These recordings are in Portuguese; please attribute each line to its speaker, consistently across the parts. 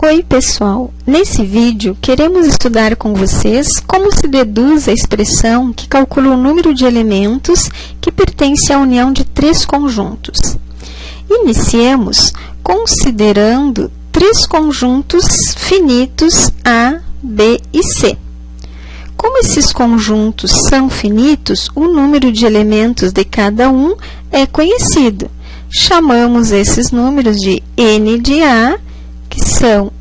Speaker 1: Oi pessoal, nesse vídeo queremos estudar com vocês como se deduz a expressão que calcula o número de elementos que pertence à união de três conjuntos. Iniciemos considerando três conjuntos finitos A, B e C. Como esses conjuntos são finitos, o número de elementos de cada um é conhecido. Chamamos esses números de N de A, que são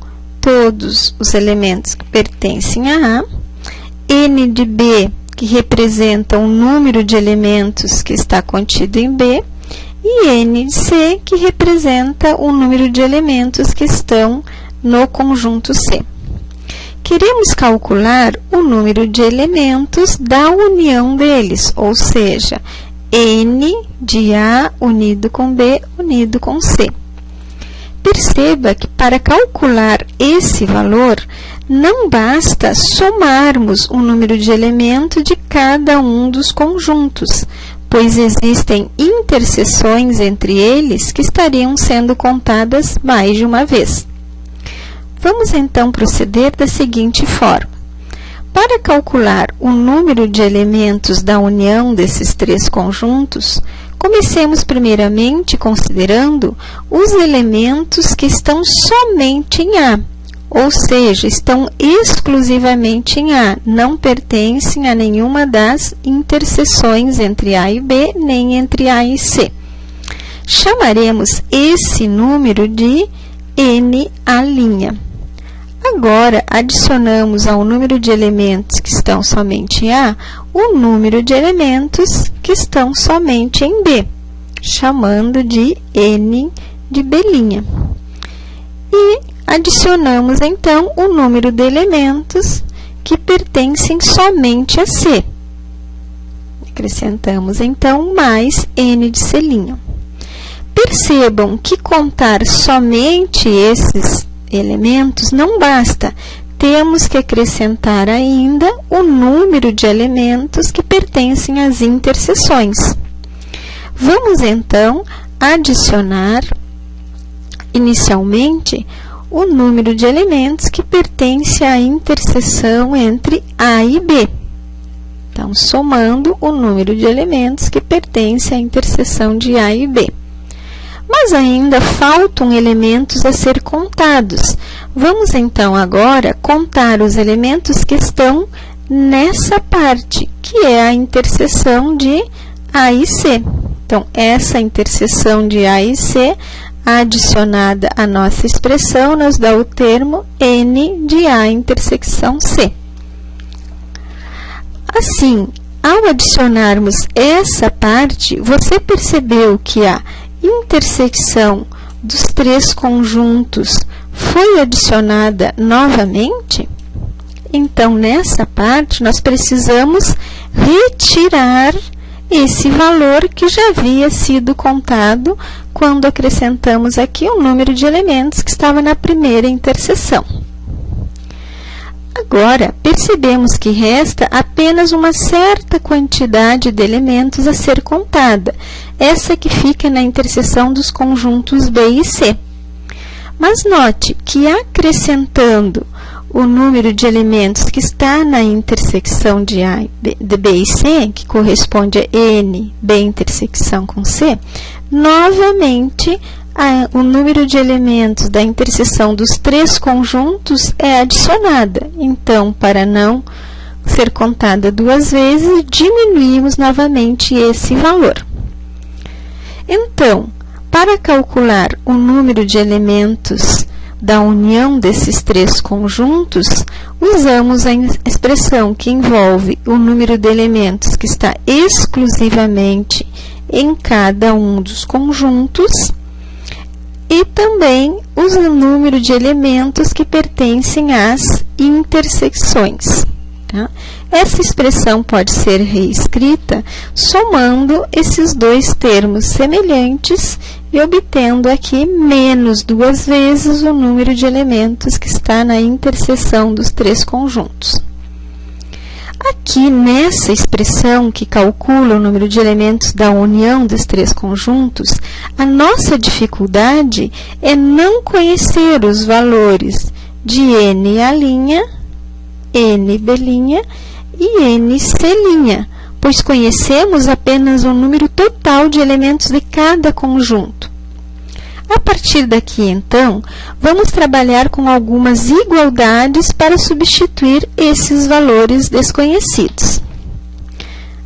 Speaker 1: todos os elementos que pertencem a A, N de B, que representa o número de elementos que está contido em B, e N de C, que representa o número de elementos que estão no conjunto C. Queremos calcular o número de elementos da união deles, ou seja, N de A unido com B unido com C. Perceba que para calcular esse valor, não basta somarmos o número de elementos de cada um dos conjuntos, pois existem interseções entre eles que estariam sendo contadas mais de uma vez. Vamos então proceder da seguinte forma. Para calcular o número de elementos da união desses três conjuntos, comecemos primeiramente considerando os elementos que estão somente em A, ou seja, estão exclusivamente em A, não pertencem a nenhuma das interseções entre A e B, nem entre A e C. Chamaremos esse número de N'. Agora, adicionamos ao número de elementos que estão somente em A, o número de elementos que estão somente em B, chamando de N de B'. E adicionamos, então, o número de elementos que pertencem somente a C. Acrescentamos, então, mais N de C'. Percebam que contar somente esses elementos não basta. Temos que acrescentar ainda o número de elementos que pertencem às interseções. Vamos, então, adicionar, inicialmente, o número de elementos que pertence à interseção entre A e B. Então, somando o número de elementos que pertence à interseção de A e B. Mas ainda faltam elementos a ser contados. Vamos, então, agora contar os elementos que estão nessa parte, que é a interseção de A e C. Então, essa interseção de A e C, adicionada à nossa expressão, nos dá o termo N de A intersecção C. Assim, ao adicionarmos essa parte, você percebeu que a intersecção dos três conjuntos foi adicionada novamente? Então, nessa parte, nós precisamos retirar esse valor que já havia sido contado quando acrescentamos aqui o número de elementos que estava na primeira interseção. Agora, percebemos que resta apenas uma certa quantidade de elementos a ser contada, essa que fica na interseção dos conjuntos B e C. Mas note que acrescentando o número de elementos que está na intersecção de B e C, que corresponde a N, B intersecção com C, novamente o número de elementos da interseção dos três conjuntos é adicionada. Então, para não ser contada duas vezes, diminuímos novamente esse valor. Então, para calcular o número de elementos da união desses três conjuntos, usamos a expressão que envolve o número de elementos que está exclusivamente em cada um dos conjuntos e também o número de elementos que pertencem às intersecções. Tá? Essa expressão pode ser reescrita somando esses dois termos semelhantes e obtendo aqui menos duas vezes o número de elementos que está na interseção dos três conjuntos. Aqui aqui nessa expressão que calcula o número de elementos da união dos três conjuntos, a nossa dificuldade é não conhecer os valores de n', n' e nc', pois conhecemos apenas o número total de elementos de cada conjunto. A partir daqui, então, vamos trabalhar com algumas igualdades para substituir esses valores desconhecidos.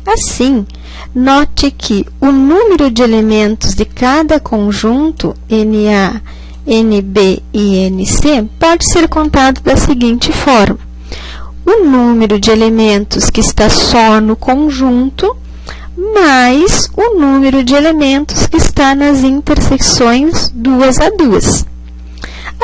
Speaker 1: Assim, note que o número de elementos de cada conjunto, NA, NB e NC, pode ser contado da seguinte forma: o número de elementos que está só no conjunto mais o número de elementos que está nas intersecções 2 a 2.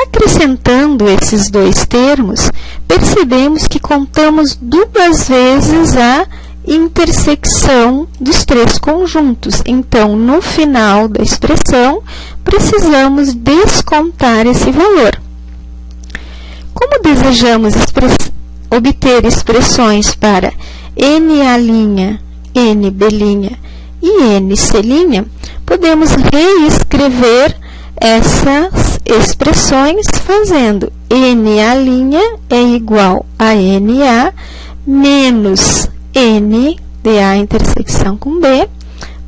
Speaker 1: Acrescentando esses dois termos, percebemos que contamos duas vezes a intersecção dos três conjuntos. Então, no final da expressão, precisamos descontar esse valor. Como desejamos obter expressões para NA', NB' e NC', podemos reescrever essas expressões fazendo NA' é igual a NA menos N de A intersecção com B,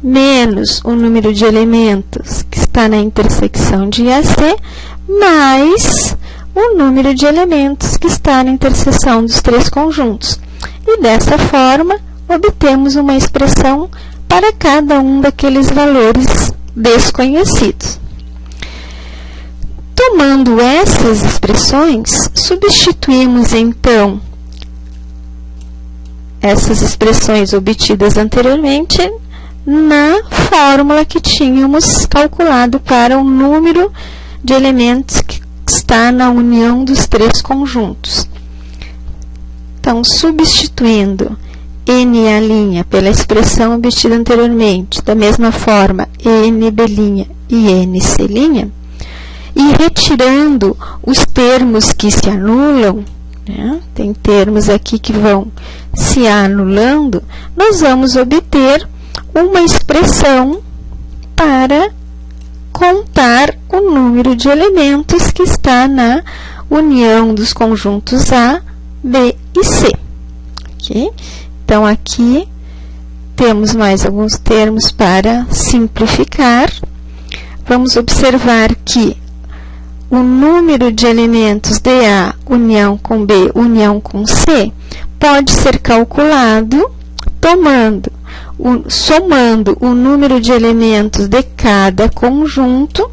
Speaker 1: menos o número de elementos que está na intersecção de AC, mais o número de elementos que está na interseção dos três conjuntos. E dessa forma, obtemos uma expressão para cada um daqueles valores desconhecidos. Tomando essas expressões, substituímos então essas expressões obtidas anteriormente na fórmula que tínhamos calculado para o número de elementos que está na união dos três conjuntos. Então, substituindo NA' pela expressão obtida anteriormente, da mesma forma NB' e NC', e retirando os termos que se anulam, né? Tem termos aqui que vão se anulando, nós vamos obter uma expressão para contar o número de elementos que está na união dos conjuntos A, B e C. Okay? Então, aqui temos mais alguns termos para simplificar. Vamos observar que o número de elementos de A, união com B, união com C, pode ser calculado somando o número de elementos de cada conjunto,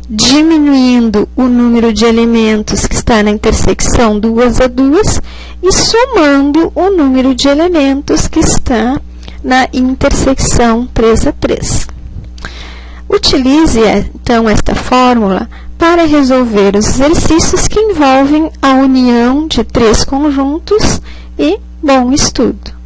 Speaker 1: diminuindo o número de elementos que está na intersecção 2 a 2 e somando o número de elementos que está na intersecção 3 a 3. Utilize, então, esta fórmula para resolver os exercícios que envolvem a união de três conjuntos e bom estudo!